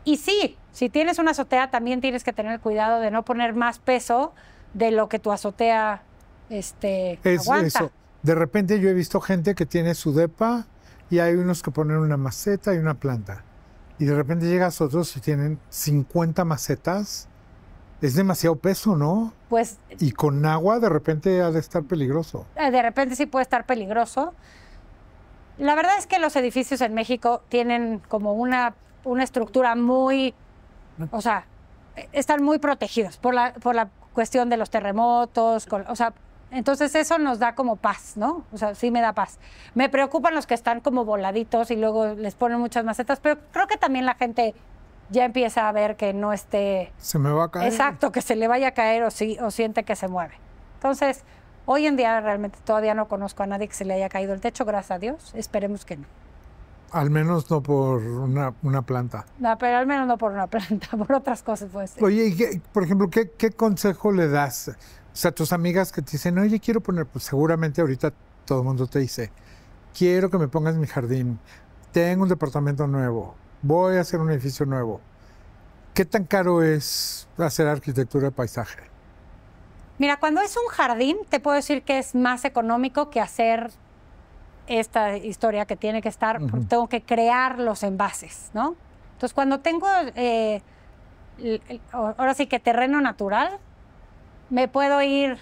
Speaker 2: Y sí, si tienes una azotea, también tienes que tener cuidado de no poner más peso de lo que tu azotea aguanta.
Speaker 1: Eso. De repente yo he visto gente que tiene su depa y hay unos que ponen una maceta y una planta. Y de repente llegas otros y tienen 50 macetas. Es demasiado peso, ¿no?
Speaker 2: Pues,
Speaker 1: y con agua de repente ha de estar peligroso.
Speaker 2: De repente sí puede estar peligroso. La verdad es que los edificios en México tienen como una estructura muy, o sea, están muy protegidos por la cuestión de los terremotos, o sea, entonces eso nos da como paz, ¿no? O sea, sí me da paz. Me preocupan los que están como voladitos y luego les ponen muchas macetas, pero creo que también la gente ya empieza a ver que no esté...
Speaker 1: Se me va a caer.
Speaker 2: Exacto, que se le vaya a caer o siente que se mueve. Entonces, hoy en día realmente todavía no conozco a nadie que se le haya caído el techo, gracias a Dios. Esperemos que no.
Speaker 1: Al menos no por una planta.
Speaker 2: No, pero al menos no por una planta, por otras cosas puede ser.
Speaker 1: Oye, y por ejemplo, ¿qué consejo le das? O sea, a tus amigas que te dicen, oye, quiero poner, pues seguramente ahorita todo el mundo te dice, quiero que me pongas mi jardín, tengo un departamento nuevo, voy a hacer un edificio nuevo. ¿Qué tan caro es hacer arquitectura de paisaje?
Speaker 2: Mira, cuando es un jardín, te puedo decir que es más económico que hacer esta historia que tiene que estar, porque tengo que crear los envases, ¿no? Entonces, cuando tengo, ahora sí que terreno natural, me puedo ir,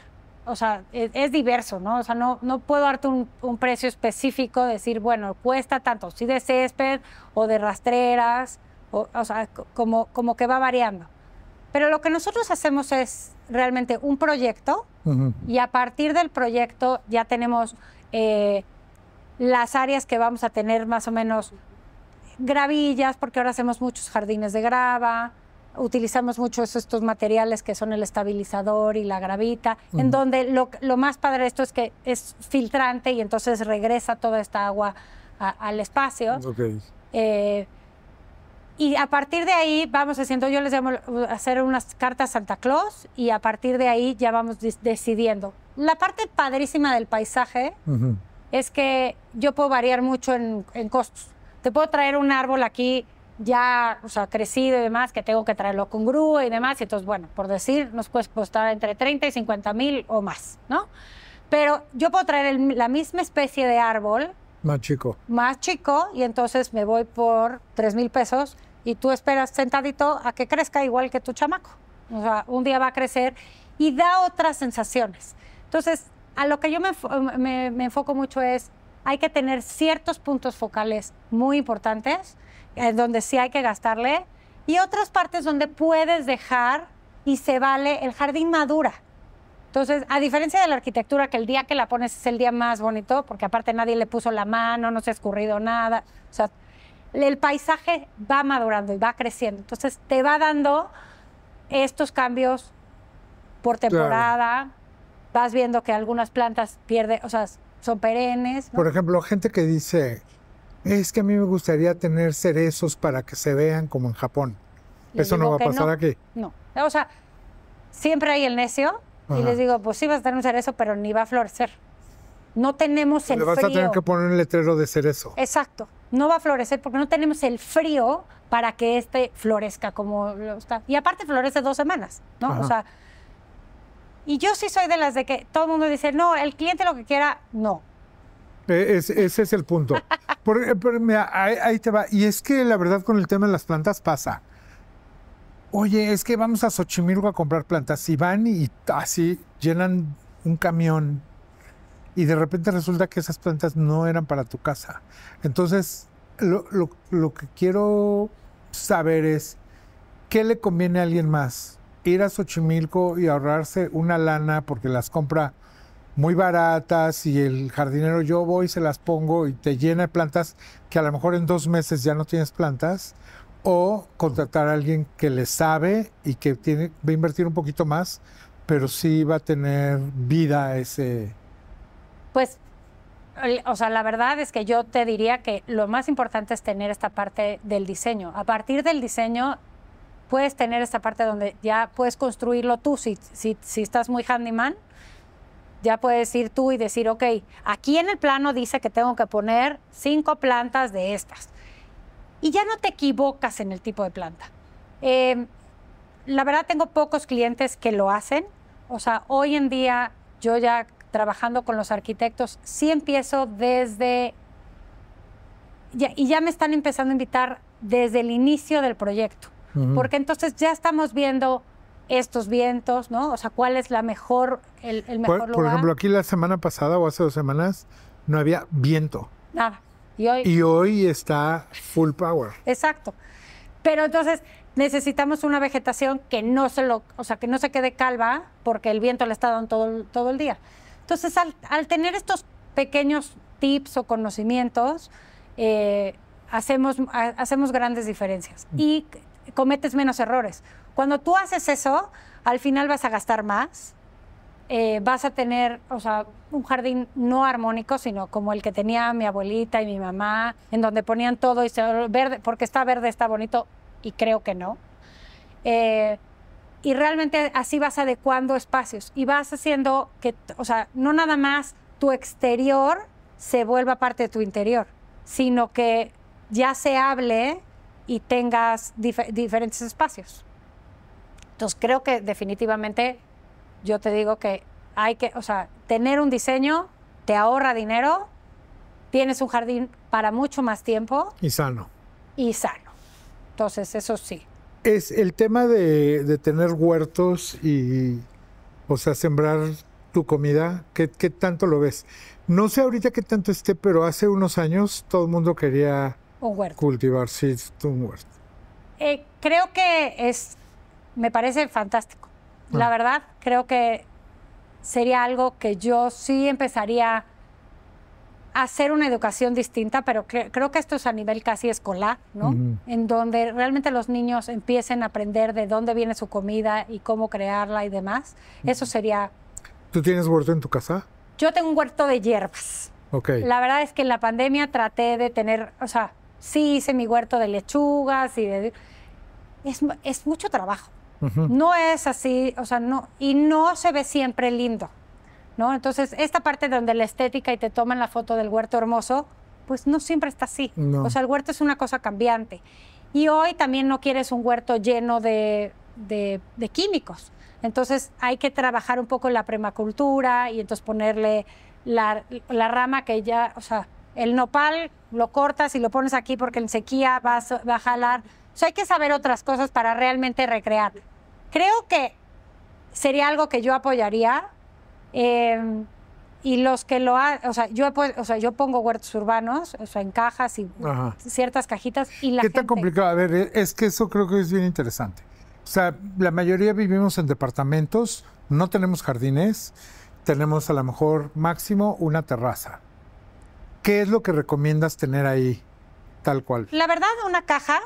Speaker 2: o sea, es diverso, ¿no? O sea, no puedo darte un precio específico, decir, bueno, cuesta tanto, si de césped o de rastreras, o sea, como que va variando. Pero lo que nosotros hacemos es realmente un proyecto y a partir del proyecto ya tenemos las áreas que vamos a tener más o menos gravillas, porque ahora hacemos muchos jardines de grava, utilizamos muchos estos materiales que son el estabilizador y la gravita, en donde lo más padre de esto es que es filtrante y entonces regresa toda esta agua al espacio. Y a partir de ahí vamos haciendo, yo les llamo hacer unas cartas Santa Claus y a partir de ahí ya vamos decidiendo. La parte padrísima del paisaje es que yo puedo variar mucho en costos. Te puedo traer un árbol aquí ya, o sea, crecido y demás, que tengo que traerlo con grúa y demás, y entonces, bueno, por decir, nos puede costar entre 30 y 50 mil o más, ¿no? Pero yo puedo traer la misma especie de árbol.
Speaker 1: Más chico.
Speaker 2: Más chico, y entonces me voy por 3,000 pesos y tú esperas sentadito a que crezca igual que tu chamaco. O sea, un día va a crecer y da otras sensaciones. Entonces, a lo que yo me enfoco mucho es, hay que tener ciertos puntos focales muy importantes, donde sí hay que gastarle, y otras partes donde puedes dejar y se vale, el jardín madura. Entonces, a diferencia de la arquitectura, que el día que la pones es el día más bonito, porque aparte nadie le puso la mano, no se ha escurrido nada, o sea, el paisaje va madurando y va creciendo. Entonces, te va dando estos cambios por temporada. Claro. Vas viendo que algunas plantas pierden, o sea, son perennes, ¿no?
Speaker 1: Por ejemplo, gente que dice, es que a mí me gustaría tener cerezos para que se vean como en Japón. ¿Eso no va a pasar aquí?
Speaker 2: No. O sea, siempre hay el necio. Y les digo, pues sí vas a tener un cerezo, pero ni va a florecer. No tenemos el frío.
Speaker 1: Le vas a tener que poner un letrero de cerezo.
Speaker 2: Exacto. No va a florecer porque no tenemos el frío para que este florezca como lo está. Y aparte florece 2 semanas, ¿no? Ajá. O sea, y yo sí soy de las de que todo el mundo dice, no, el cliente lo que quiera, no.
Speaker 1: Ese es el punto. Pero mira, ahí te va. Y es que la verdad con el tema de las plantas pasa. Oye, es que vamos a Xochimilco a comprar plantas y van y así llenan un camión y de repente resulta que esas plantas no eran para tu casa. Entonces, lo que quiero saber es, ¿qué le conviene a alguien más? Ir a Xochimilco y ahorrarse una lana porque las compra muy baratas y el jardinero yo voy, se las pongo y te llena de plantas que a lo mejor en 2 meses ya no tienes plantas. O contratar a alguien que le sabe y que va a invertir un poquito más, pero sí va a tener vida ese...
Speaker 2: Pues, o sea, la verdad es que yo te diría que lo más importante es tener esta parte del diseño. A partir del diseño puedes tener esta parte donde ya puedes construirlo tú. Si estás muy handyman, ya puedes ir tú y decir, ok, aquí en el plano dice que tengo que poner 5 plantas de estas. Y ya no te equivocas en el tipo de planta. La verdad tengo pocos clientes que lo hacen. O sea, hoy en día yo ya trabajando con los arquitectos, sí empiezo desde... y ya me están empezando a invitar desde el inicio del proyecto. Porque entonces ya estamos viendo estos vientos, ¿no? O sea, cuál es la mejor, el mejor lugar.
Speaker 1: Por ejemplo, aquí la semana pasada o hace 2 semanas no había viento.
Speaker 2: Nada.
Speaker 1: Y hoy está full power.
Speaker 2: Exacto. Pero entonces necesitamos una vegetación que no que no se quede calva porque el viento le está dando todo el día. Entonces, al tener estos pequeños tips o conocimientos, hacemos grandes diferencias y cometes menos errores. Cuando tú haces eso, al final vas a gastar más, vas a tener, o sea, un jardín no armónico, sino como el que tenía mi abuelita y mi mamá, en donde ponían todo y verde, porque está verde, está bonito, y creo que no. Y realmente así vas adecuando espacios y vas haciendo que, o sea, no nada más tu exterior se vuelva parte de tu interior, sino que ya se hable y tengas diferentes espacios. Entonces creo que definitivamente yo te digo que hay que, o sea, tener un diseño te ahorra dinero, tienes un jardín para mucho más tiempo.
Speaker 1: Y sano.
Speaker 2: Y sano. Entonces, eso sí.
Speaker 1: Es el tema de tener huertos y, o sea, sembrar tu comida, ¿qué tanto lo ves? No sé ahorita qué tanto esté, pero hace unos años todo el mundo quería
Speaker 2: un huerto.
Speaker 1: Cultivar, sí, un huerto.
Speaker 2: Creo que me parece fantástico. La verdad, creo que sería algo que yo sí empezaría a hacer una educación distinta, pero creo que esto es a nivel casi escolar, ¿no? En donde realmente los niños empiecen a aprender de dónde viene su comida y cómo crearla y demás. Eso sería...
Speaker 1: ¿Tú tienes huerto en tu casa?
Speaker 2: Yo tengo un huerto de hierbas.
Speaker 1: Okay.
Speaker 2: La verdad es que en la pandemia traté de tener, o sea, sí hice mi huerto de lechugas y es mucho trabajo. No es así, o sea, no, y no se ve siempre lindo, ¿no? Entonces, esta parte donde la estética y te toman la foto del huerto hermoso, pues no siempre está así.
Speaker 1: No.
Speaker 2: O sea, el huerto es una cosa cambiante. Y hoy también no quieres un huerto lleno de químicos. Entonces, hay que trabajar un poco la permacultura y entonces ponerle la rama que ya, o sea, el nopal lo cortas y lo pones aquí porque en sequía va a jalar. O sea, hay que saber otras cosas para realmente recrear. Creo que sería algo que yo apoyaría. Y los que lo hacen, o sea, yo pongo huertos urbanos, o sea, en cajas y ciertas cajitas. Y la
Speaker 1: ¿Qué
Speaker 2: gente...
Speaker 1: tan complicado? A ver, es que eso creo que es bien interesante. O sea, la mayoría vivimos en departamentos, no tenemos jardines, tenemos a lo mejor máximo una terraza. ¿Qué es lo que recomiendas tener ahí, tal cual?
Speaker 2: La verdad, una caja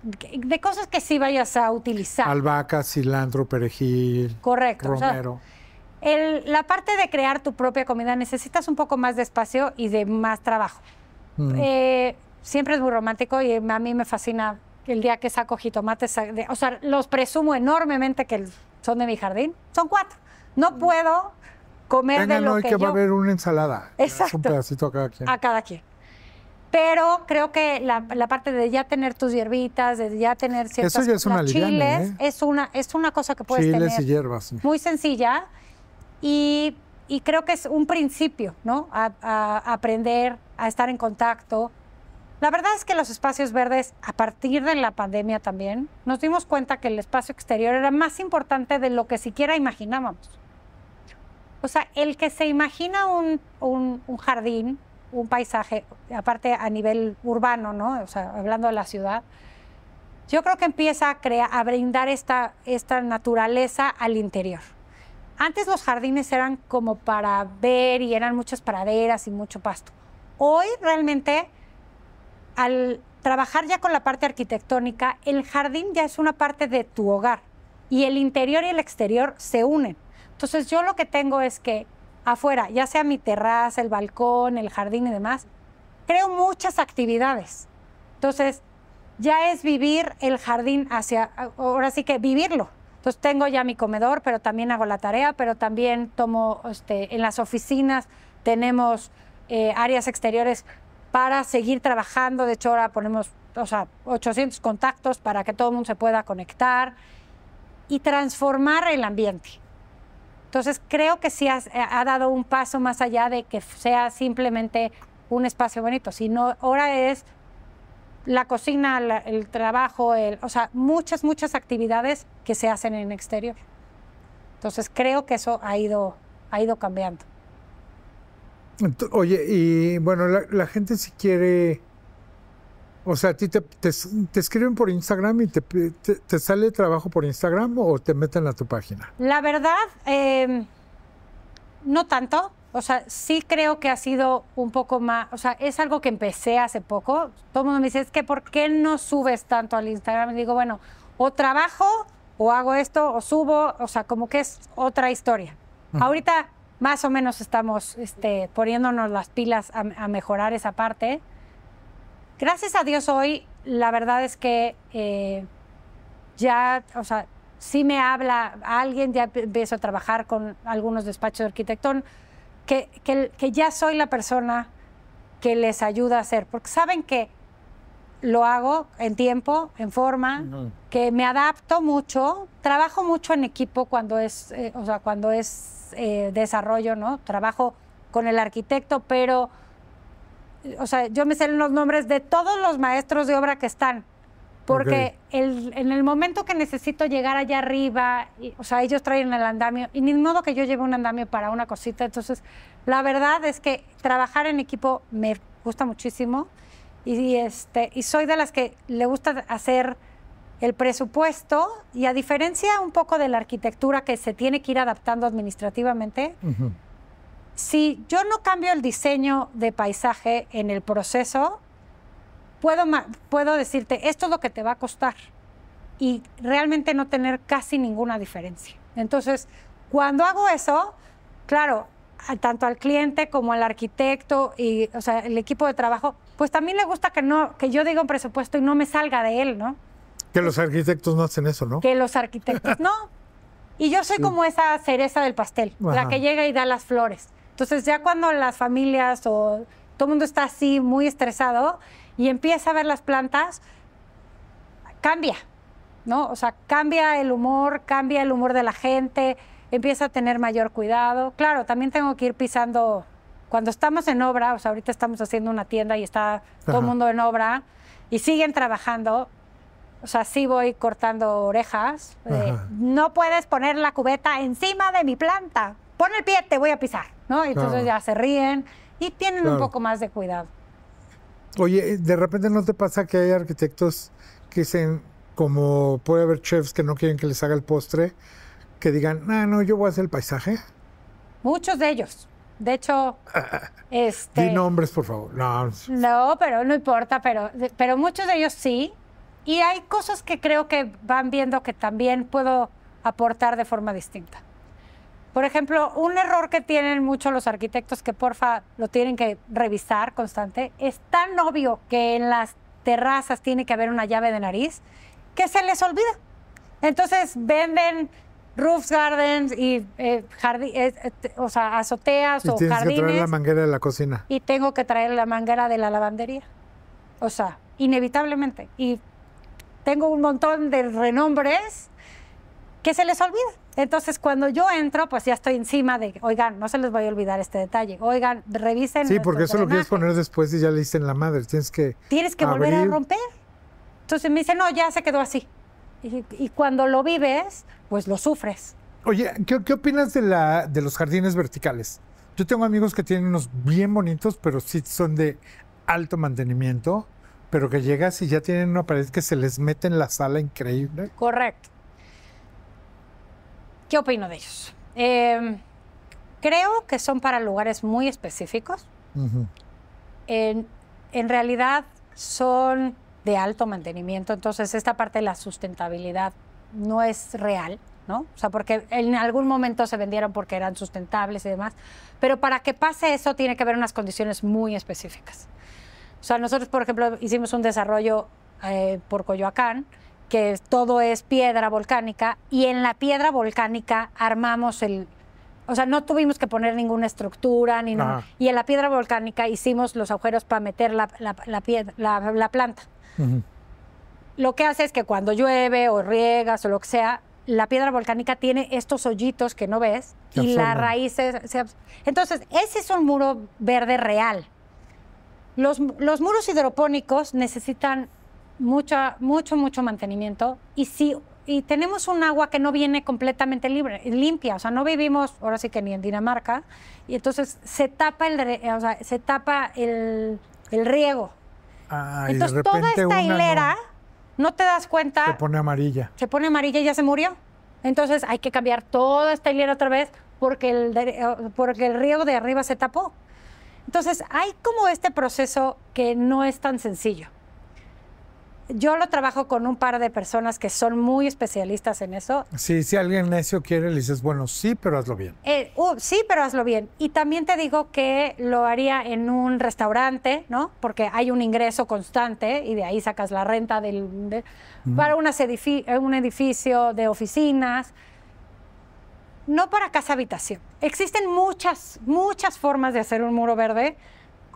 Speaker 2: de cosas que sí vayas a utilizar.
Speaker 1: Albahaca, cilantro, perejil.
Speaker 2: Correcto.
Speaker 1: Romero.
Speaker 2: O sea, la parte de crear tu propia comida necesitas un poco más de espacio y de más trabajo. Siempre es muy romántico y a mí me fascina el día que saco jitomates. O sea, los presumo enormemente que son de mi jardín. Son 4. No puedo comer de lo que
Speaker 1: va a haber una ensalada.
Speaker 2: Exacto.
Speaker 1: Un pedacito a cada quien.
Speaker 2: A cada quien. Pero creo que la parte de ya tener tus hierbitas, de ya tener ciertas
Speaker 1: eso ya es una
Speaker 2: chiles, es una cosa que puedes tener.
Speaker 1: Chiles y hierbas. Sí.
Speaker 2: Muy sencilla. Y creo que es un principio, ¿no? A aprender, a estar en contacto. La verdad es que los espacios verdes, a partir de la pandemia también, nos dimos cuenta que el espacio exterior era más importante de lo que siquiera imaginábamos. O sea, el que se imagina un jardín, un paisaje, aparte a nivel urbano, ¿no? O sea, hablando de la ciudad, yo creo que empieza a brindar esta naturaleza al interior. Antes los jardines eran como para ver y eran muchas praderas y mucho pasto. Hoy realmente, al trabajar ya con la parte arquitectónica, el jardín ya es una parte de tu hogar y el interior y el exterior se unen. Entonces yo lo que tengo es que afuera, ya sea mi terraza, el balcón, el jardín y demás, creo muchas actividades. Entonces ya es vivir el jardín ahora sí que vivirlo. Entonces tengo ya mi comedor, pero también hago la tarea, pero también tomo, en las oficinas tenemos áreas exteriores para seguir trabajando. De hecho, ahora ponemos 800 contactos para que todo el mundo se pueda conectar y transformar el ambiente. Entonces creo que sí ha dado un paso más allá de que sea simplemente un espacio bonito, sino ahora es la cocina, el trabajo, o sea, muchas actividades que se hacen en exterior. Entonces creo que eso ha ido cambiando.
Speaker 1: Oye, y bueno, la gente si quiere, o sea, ¿a ti te escriben por Instagram y te sale trabajo por Instagram o te meten a tu página?
Speaker 2: La verdad, no tanto. O sea, sí creo que ha sido un poco más, o sea, es algo que empecé hace poco. Todo el mundo me dice, es que ¿por qué no subes tanto al Instagram? Y digo, bueno, o trabajo, o hago esto, o subo, o sea, como que es otra historia. Ahorita más o menos estamos poniéndonos las pilas a mejorar esa parte. Gracias a Dios hoy, la verdad es que ya, o sea, sí me habla alguien, ya empiezo a trabajar con algunos despachos de arquitectos, que ya soy la persona que les ayuda a hacer, porque saben que lo hago en tiempo, en forma, que me adapto mucho, trabajo mucho en equipo cuando es, desarrollo, ¿no? Trabajo con el arquitecto, pero, o sea, yo me sé los nombres de todos los maestros de obra que están, porque en el momento que necesito llegar allá arriba, o sea, ellos traen el andamio, y ni modo que yo lleve un andamio para una cosita. Entonces, la verdad es que trabajar en equipo me gusta muchísimo, y soy de las que le gusta hacer el presupuesto, y a diferencia un poco de la arquitectura que se tiene que ir adaptando administrativamente, si yo no cambio el diseño de paisaje en el proceso, puedo decirte, esto es lo que te va a costar, y realmente no tener casi ninguna diferencia. Entonces, cuando hago eso, claro, tanto al cliente como al arquitecto y, o sea, el equipo de trabajo, pues también le gusta que yo diga un presupuesto y no me salga de él, ¿no?
Speaker 1: Que los arquitectos no hacen eso, ¿no?
Speaker 2: Que los arquitectos no. Y yo soy como esa cereza del pastel, la que llega y da las flores. Entonces, ya cuando las familias o todo el mundo está así muy estresado y empieza a ver las plantas, cambia, ¿no? O sea, cambia el humor de la gente, empieza a tener mayor cuidado. Claro, también tengo que ir pisando, cuando estamos en obra, o sea, ahorita estamos haciendo una tienda y está todo el mundo en obra y siguen trabajando, o sea, sí voy cortando orejas. No puedes poner la cubeta encima de mi planta, pon el pie, te voy a pisar, ¿no? Y entonces ya se ríen y tienen un poco más de cuidado.
Speaker 1: Oye, ¿de repente no te pasa que hay arquitectos que dicen, como puede haber chefs que no quieren que les haga el postre, que digan, no, yo voy a hacer el paisaje?
Speaker 2: Muchos de ellos. De hecho,
Speaker 1: Di nombres, por favor.
Speaker 2: No, pero no importa, pero muchos de ellos sí. Y hay cosas que creo que van viendo que también puedo aportar de forma distinta. Por ejemplo, un error que tienen muchos los arquitectos, que porfa lo tienen que revisar constante, es tan obvio que en las terrazas tiene que haber una llave de nariz que se les olvida. Entonces venden roofs gardens y o sea, azoteas o jardines. Y tienes que traer
Speaker 1: la manguera de la cocina.
Speaker 2: Y tengo que traer la manguera de la lavandería. O sea, inevitablemente. Y tengo un montón de renombres que se les olvida. Entonces, cuando yo entro, pues ya estoy encima de, oigan, no se les vaya a olvidar este detalle. Oigan, revisen.
Speaker 1: Sí, porque eso lo quieres poner después y ya le dicen la madre. Tienes que
Speaker 2: volver a romper. Entonces me dicen, no, ya se quedó así. Y cuando lo vives, pues lo sufres.
Speaker 1: Oye, ¿qué opinas de los jardines verticales? Yo tengo amigos que tienen unos bien bonitos, pero sí son de alto mantenimiento, pero que llegas y ya tienen una pared que se les mete en la sala increíble.
Speaker 2: Correcto. ¿Qué opino de ellos? Creo que son para lugares muy específicos. En realidad son de alto mantenimiento, entonces esta parte de la sustentabilidad no es real, ¿no? O sea, porque en algún momento se vendieron porque eran sustentables y demás, pero para que pase eso tiene que haber unas condiciones muy específicas. O sea, nosotros, por ejemplo, hicimos un desarrollo por Coyoacán, que todo es piedra volcánica, y en la piedra volcánica armamos o sea, no tuvimos que poner ninguna estructura, ni nada. Y en la piedra volcánica hicimos los agujeros para meter la planta. Lo que hace es que cuando llueve o riegas o lo que sea, la piedra volcánica tiene estos hoyitos que no ves y las raíces... Entonces, ese es un muro verde real. Los muros hidropónicos necesitan mucho mantenimiento, y tenemos un agua que no viene completamente limpia, o sea, no vivimos ahora sí que ni en Dinamarca, y entonces se tapa el riego. Entonces toda esta hilera, no te das cuenta,
Speaker 1: se pone amarilla
Speaker 2: y ya se murió. Entonces hay que cambiar toda esta hilera otra vez porque el riego de arriba se tapó. Entonces hay como este proceso que no es tan sencillo. yo lo trabajo con un par de personas que son muy especialistas en eso.
Speaker 1: Sí, si alguien necio quiere, le dices, bueno, sí, pero hazlo bien.
Speaker 2: Sí, pero hazlo bien. Y también te digo que lo haría en un restaurante, ¿no? Porque hay un ingreso constante y de ahí sacas la renta para un edificio de oficinas. No para casa-habitación. Existen muchas formas de hacer un muro verde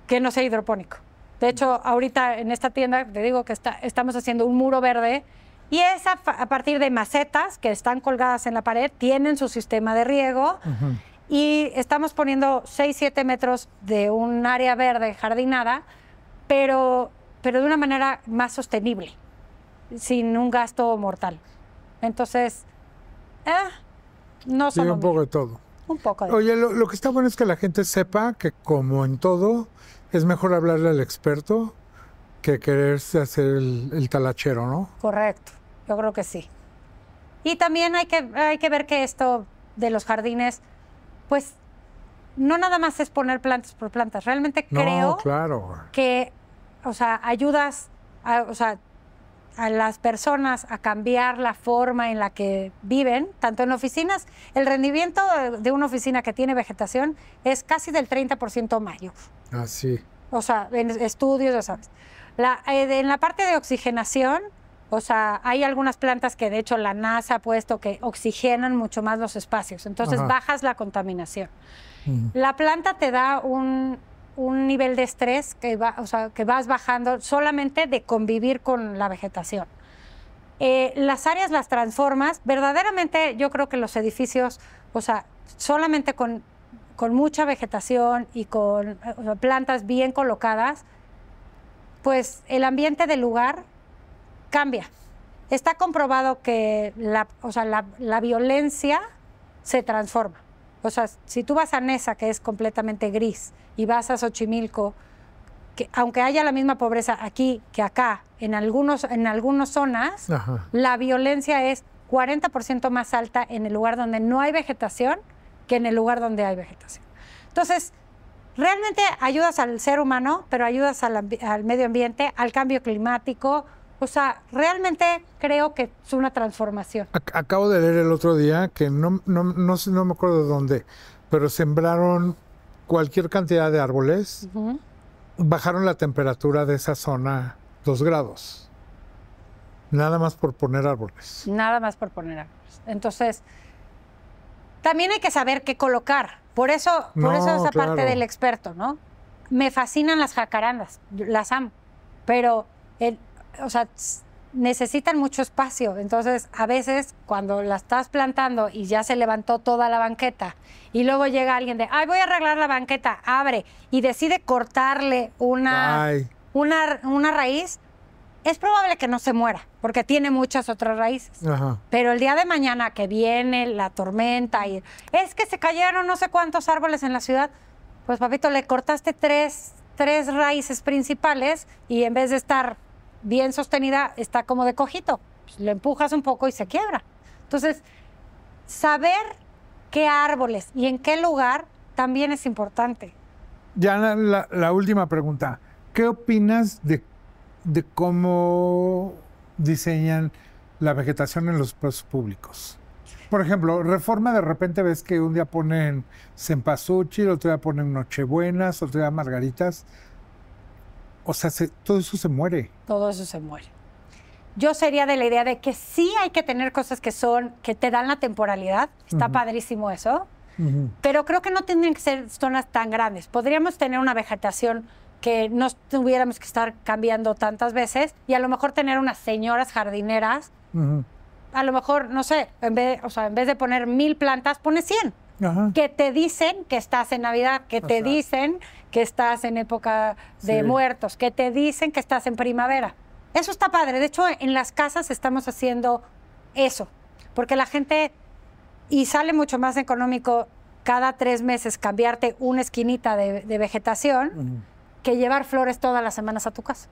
Speaker 2: que no sea hidropónico. De hecho, ahorita en esta tienda te digo que estamos haciendo un muro verde y es a partir de macetas que están colgadas en la pared, tienen su sistema de riego y estamos poniendo 6, 7 metros de un área verde jardinada, pero de una manera más sostenible, sin un gasto mortal. Entonces, no
Speaker 1: sí,
Speaker 2: solo
Speaker 1: un poco de todo.
Speaker 2: un poco de
Speaker 1: Oye, lo que está bueno es que la gente sepa que, como en todo, es mejor hablarle al experto que quererse hacer el talachero, ¿no?
Speaker 2: Correcto, yo creo que sí. Y también hay que ver que esto de los jardines, pues, no nada más es poner plantas por plantas. Realmente creo
Speaker 1: claro.
Speaker 2: que, o sea, ayudas a las personas a cambiar la forma en la que viven, tanto en oficinas. El rendimiento de una oficina que tiene vegetación es casi del 30% mayor.
Speaker 1: Ah, sí.
Speaker 2: O sea, en estudios, ya sabes. En la parte de oxigenación, o sea, hay algunas plantas que de hecho la NASA ha puesto que oxigenan mucho más los espacios. Entonces bajas la contaminación. La planta te da un nivel de estrés que vas bajando solamente de convivir con la vegetación. Las áreas las transformas. Verdaderamente yo creo que los edificios, o sea, solamente con mucha vegetación y con plantas bien colocadas, pues el ambiente del lugar cambia. Está comprobado que la violencia se transforma. O sea, si tú vas a Nesa, que es completamente gris, y vas a Xochimilco, que aunque haya la misma pobreza aquí que acá, en algunas zonas, la violencia es 40% más alta en el lugar donde no hay vegetación que en el lugar donde hay vegetación. Entonces, realmente ayudas al ser humano, pero ayudas al medio ambiente, al cambio climático. O sea, realmente creo que es una transformación.
Speaker 1: Acabo de leer el otro día que no me acuerdo de dónde, pero sembraron cualquier cantidad de árboles, bajaron la temperatura de esa zona 2 grados. Nada más por poner árboles.
Speaker 2: Nada más por poner árboles. Entonces, también hay que saber qué colocar. Por eso esa parte del experto, ¿no? Me fascinan las jacarandas, las amo, pero necesitan mucho espacio. Entonces, a veces, cuando la estás plantando y ya se levantó toda la banqueta, y luego llega alguien voy a arreglar la banqueta, abre, y decide cortarle una raíz, es probable que no se muera, porque tiene muchas otras raíces. Pero el día de mañana que viene la tormenta y es que se cayeron no sé cuántos árboles en la ciudad, pues papito, le cortaste tres raíces principales y en vez de estar bien sostenida, está como de cojito. Pues le empujas un poco y se quiebra. Entonces, saber qué árboles y en qué lugar también es importante.
Speaker 1: Ya la última pregunta. ¿Qué opinas de cómo diseñan la vegetación en los espacios públicos? Por ejemplo, Reforma, de repente ves que un día ponen cempasúchil, otro día ponen nochebuenas, otro día margaritas. O sea, todo eso se muere.
Speaker 2: Todo eso se muere. Yo sería de la idea de que sí hay que tener cosas que te dan la temporalidad. Está padrísimo eso. Pero creo que no tienen que ser zonas tan grandes. Podríamos tener una vegetación que no tuviéramos que estar cambiando tantas veces y a lo mejor tener unas señoras jardineras. A lo mejor, no sé, en vez de poner 1000 plantas, pones 100. Que te dicen que estás en Navidad, que te dicen que estás en época de muertos, que te dicen que estás en primavera. Eso está padre. De hecho, en las casas estamos haciendo eso, porque la gente, y sale mucho más económico cada 3 meses cambiarte una esquinita de vegetación que llevar flores todas las semanas a tu casa.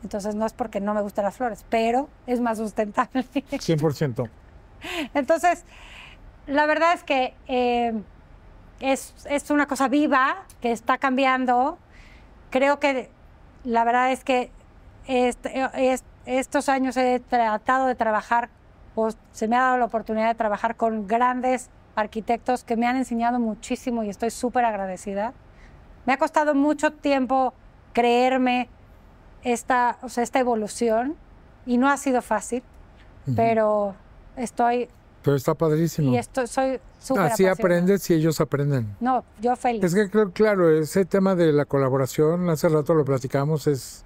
Speaker 2: Entonces, no es porque no me gustan las flores, pero es más sustentable.
Speaker 1: 100%.
Speaker 2: Entonces, la verdad es que es una cosa viva que está cambiando. Creo que la verdad es que estos años he tratado de trabajar, o se me ha dado la oportunidad de trabajar con grandes arquitectos que me han enseñado muchísimo y estoy súper agradecida. Me ha costado mucho tiempo creerme esta evolución y no ha sido fácil, pero estoy...
Speaker 1: Pero está padrísimo.
Speaker 2: Y soy súper
Speaker 1: Así
Speaker 2: apasionada.
Speaker 1: aprendes y ellos aprenden.
Speaker 2: No, yo feliz.
Speaker 1: Es que claro, ese tema de la colaboración, hace rato lo platicamos, es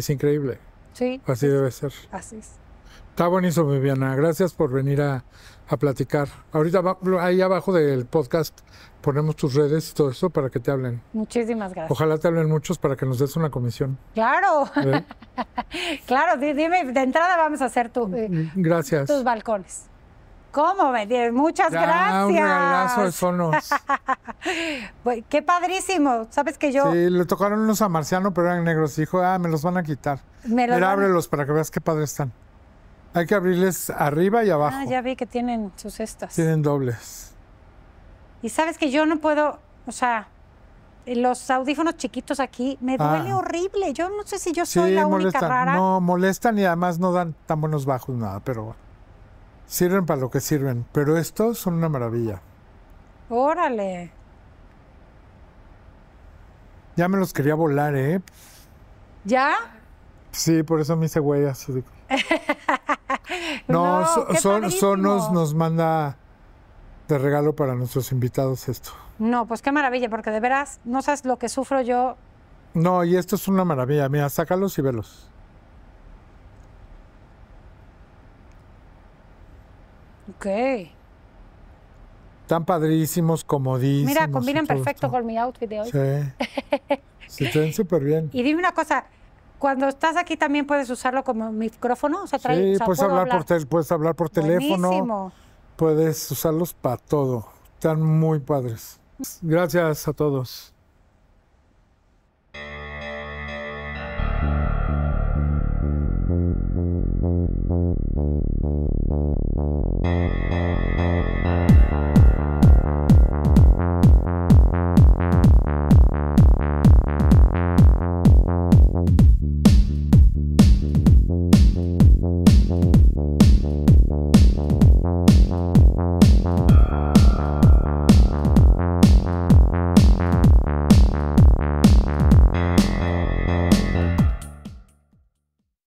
Speaker 1: increíble.
Speaker 2: Sí.
Speaker 1: Así debe ser.
Speaker 2: Así es.
Speaker 1: Está buenísimo, Viviana. Gracias por venir a platicar. Ahorita ahí abajo del podcast ponemos tus redes y todo eso para que te hablen.
Speaker 2: Muchísimas gracias.
Speaker 1: Ojalá te hablen muchos para que nos des una comisión.
Speaker 2: Claro.
Speaker 1: ¿Eh?
Speaker 2: Claro, dime, de entrada vamos a hacer
Speaker 1: Gracias.
Speaker 2: tus balcones. ¿Cómo? Muchas gracias.
Speaker 1: Un regalazo de Sonos.
Speaker 2: Qué padrísimo. Sabes que yo...
Speaker 1: Sí, le tocaron unos a Marciano, pero eran negros. Dijo, me los van a quitar. Mira, ábrelos para que veas qué padres están. Hay que abrirles arriba y abajo.
Speaker 2: Ah, ya vi que tienen sus estas.
Speaker 1: Tienen dobles.
Speaker 2: Y sabes que yo no puedo, o sea, los audífonos chiquitos aquí me duele horrible. Yo no sé si yo soy la única rara.
Speaker 1: No, molestan y además no dan tan buenos bajos, nada, pero sirven para lo que sirven. Pero estos son una maravilla.
Speaker 2: Órale.
Speaker 1: Ya me los quería volar, ¿eh?
Speaker 2: ¿Ya?
Speaker 1: Sí, por eso me hice güey así. No, Sonos nos manda de regalo para nuestros invitados esto.
Speaker 2: No, pues qué maravilla, porque de veras no sabes lo que sufro yo.
Speaker 1: No, y esto es una maravilla. Mira, sácalos y velos.
Speaker 2: Ok.
Speaker 1: Están padrísimos, comodísimos.
Speaker 2: Mira, combinan perfecto con mi outfit de hoy.
Speaker 1: Sí. Se te ven súper bien.
Speaker 2: Y dime una cosa, cuando estás aquí también puedes usarlo como micrófono, o sea,
Speaker 1: sí, puedes hablar por teléfono.
Speaker 2: Buenísimo.
Speaker 1: Puedes usarlos para todo. Están muy padres. Gracias a todos.